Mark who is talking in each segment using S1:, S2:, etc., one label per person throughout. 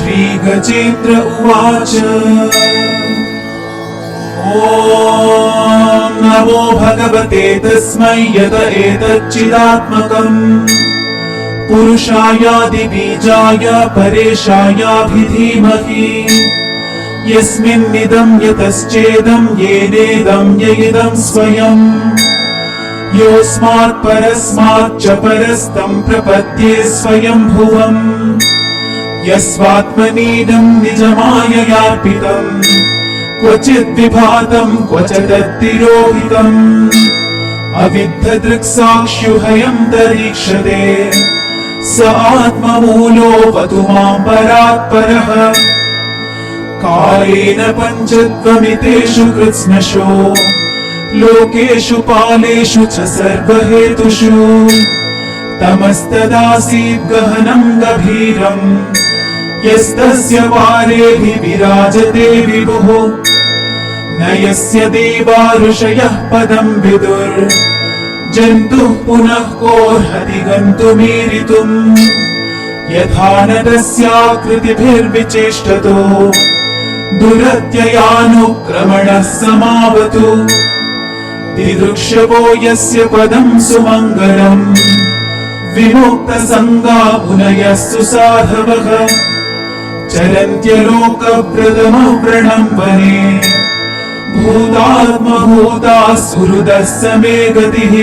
S1: श्रीगजेन्द्र उवाच ॐ नमो भगवते तस्मै यत एतच्चिदात्मकम् पुरुषायादिबीजाय परेशायाभिधीमहि यस्मिन्निदं यतश्चेदं येनेदं यइदं स्वयम् योऽस्मात् परस्माच्च परस्तं प्रपद्ये स्वयंभुवम् यस्वात्मनीदं निजमाययार्पितम् क्वचिद् विभातं क्वचिदतिरोहितम् अविद्धदृक्साक्ष्युहयं तरीक्षते स आत्ममूलोऽवतु मां परात्परः कालेन पञ्चत्वमितेषु कृत्स्नशो लोकेषु पालेषु च सर्वहेतुषु तमस्तदासीत् गहनं गभीरम् यस्तस्य वारेहि विराजते विभुः न यस्य देवा ऋषयः पदं विदुर् जन्तुः पुनः कोऽर्हति गन्तुमीरितुम् यथा न तस्याकृतिभिर्विचेष्टतो दुरत्ययानुक्रमणः समावतु दिदृक्षवो यस्य पदं सुमङ्गलम् विमुक्तसङ्गा मुनयः सुसाधवः चरन्त्यलोकप्रथमव्रणं वने भूतात्मभूताः सुहृदः समे गतिः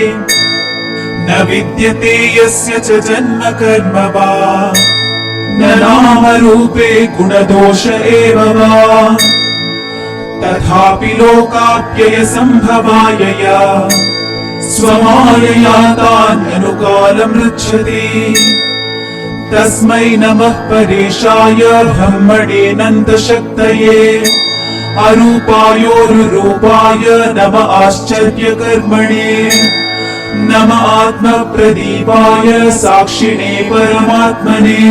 S1: न विद्यते यस्य च जन्म कर्म वा न नामरूपे गुणदोष एव वा तथापि लोकाप्ययसम्भवायया स्वमायया तान्यनुकालं रक्षति तस्मै नमः परेशाय ब्रह्मणेऽनन्तशक्तये अरूपायोरुरूपाय नम आश्चर्यकर्मणे नम आत्मप्रदीपाय साक्षिणे परमात्मने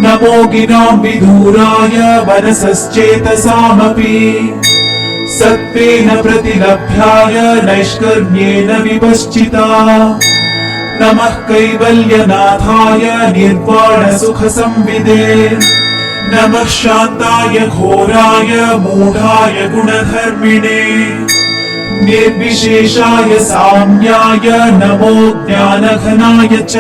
S1: नमो गिरां विधूराय मनसश्चेतसामपि सत्त्वेन प्रतिलभ्याय नैष्कर्म्येन विपश्चिता नमः कैवल्यनाथाय निर्वाणसुखसंविदे नमः शान्ताय घोराय मूढाय गुणधर्मिणे निर्विशेषाय साम्याय नमो ज्ञानघनाय च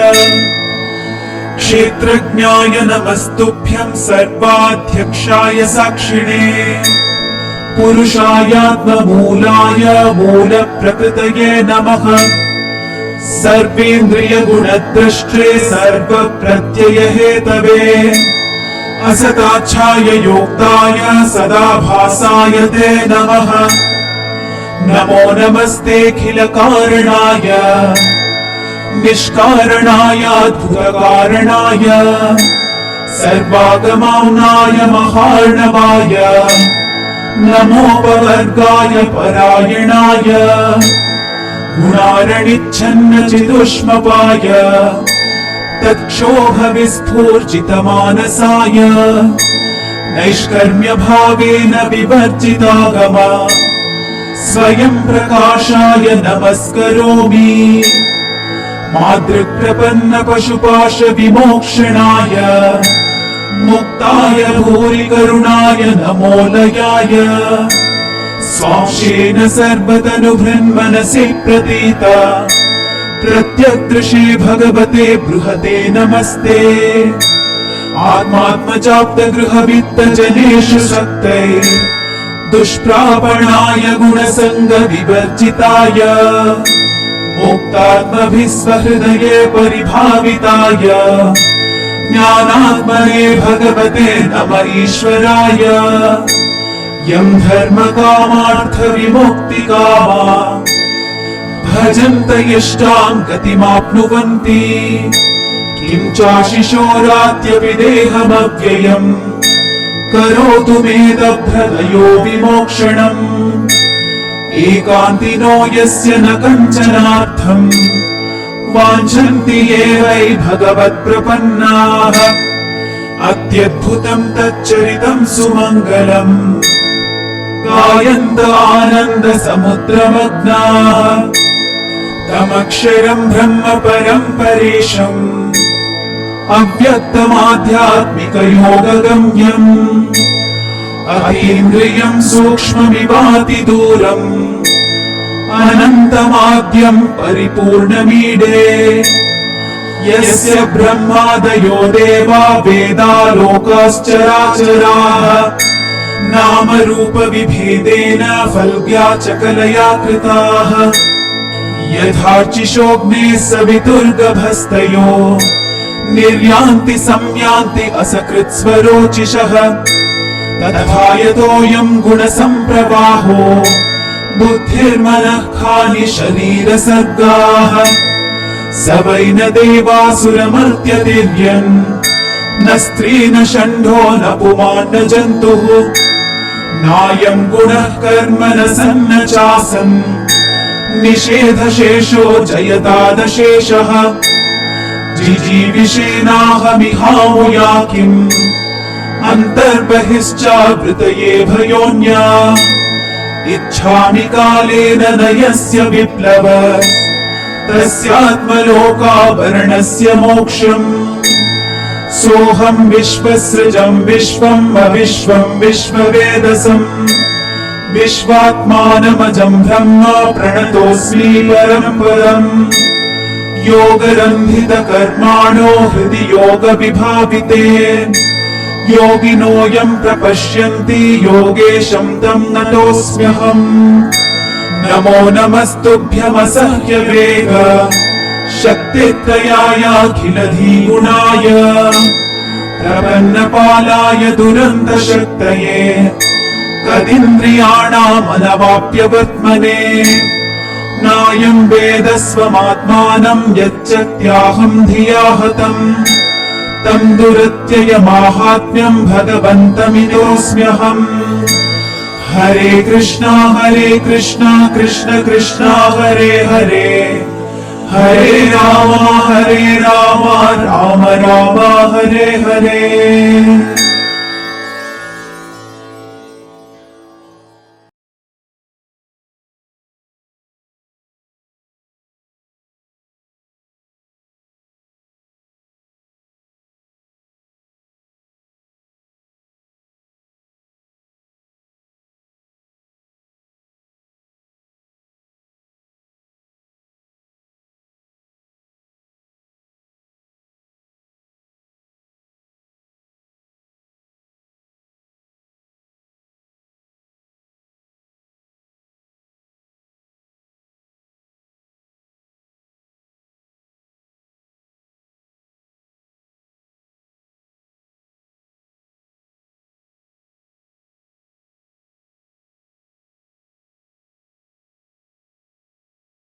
S1: क्षेत्रज्ञाय नमस्तुभ्यं सर्वाध्यक्षाय साक्षिणे पुरुषायात्ममूलाय मूलप्रकृतये नमः सर्वेन्द्रियगुणद्रष्ट्रे सर्वप्रत्ययहेतवे असताच्छाय योक्ताय सदाभासाय ते नमः नमो नमस्तेऽखिलकारणाय निष्कारणायाद्भुतकारणाय सर्वागमाम्नाय महार्णवाय नमोपवर्गाय परायणाय गुणारणिच्छन्न चिदुष्मपाय तत्क्षोभविस्फूर्जितमानसाय नैष्कर्म्यभावेन विवर्जितागम स्वयं प्रकाशाय नमस्करोमि मातृप्रपन्न पशुपाश विमोक्षणाय मुक्ताय भूरिकरुणाय नमोलयाय स्वांशेन सर्वतनुभृन्मनसि प्रतीत प्रत्यग्दृशे भगवते बृहते नमस्ते आत्मात्मजाप्तगृहवित्तजनेषु शक्तै दुष्प्रापणाय गुणसङ्गविवर्जिताय मुक्तात्मभिस्वहृदये परिभाविताय ज्ञानात्मने भगवते नम ईश्वराय यं धर्मकामार्थविमुक्तिकामा भजन्त यष्टां गतिमाप्नुवन्ति किं चाशिशोरात्यपि देहमव्ययम् करोतु मे दभ्रतयो विमोक्षणम् एकान्तिनो यस्य न कञ्चनार्थम् वाञ्छन्ति ये वै भगवत्प्रपन्नाः अत्यद्भुतं तच्चरितं सुमङ्गलम् गायन्त आनन्दसमुद्रमग्नाः तमक्षरं ब्रह्म परं परेशम् अव्यक्तमाध्यात्मिकयोगगम्यम् अतीन्द्रियम् सूक्ष्ममिवातिदूरम् अनन्तमाद्यम् परिपूर्णमीडे यस्य ब्रह्मादयो देवा वेदा लोकाश्चराचराः नामरूपविभेदेन फल्ग्या च कलया कृताः यथार्चिषोऽग्ने सवितुर्गभस्तयो निर्यान्ति संयान्ति असकृत्स्वरोचिषः तथा यतोऽयम् गुणसम्प्रवाहो बुद्धिर्मनः खानि शरीरसर्गाः स वै न देवासुरमर्त्यतिर्यन् न स्त्री न षण्ढो न पुमान् न जन्तुः नायम् गुणः कर्म न सन्न चासन् निषेधशेषो जयतादशेषः जिजीविषेणाहमिहामुया किम् अन्तर्बहिश्चावृतये भयोन्या इच्छामि कालेन न यस्य विप्लव तस्यात्मलोकावरणस्य मोक्षम् सोऽहम् विश्वसृजम् विश्वम् अविश्वम् विश्ववेदसम् विश्वात्मानमजम् ब्रह्म प्रणतोऽस्मि परम् पदम् योगरन्धितकर्माणो हृदि योगविभाविते योगिनोऽयम् प्रपश्यन्ति योगेशम् तम् नतोऽस्म्यहम् नमो नमस्तुभ्यमसह्य वेग शक्तित्रयायाखिलधीगुणाय प्रपन्नपालाय दुरन्तशक्तये कदिन्द्रियाणामनवाप्यवर्त्मने नायम् वेद स्वमात्मानम् यच्चत्याहम् धिया हतम् तम् दुरत्ययमाहात्म्यम् भगवन्तमिदोऽस्म्यहम् हरे कृष्णा कृष्ण कृष्ण हरे हरे हरे राम राम राम हरे हरे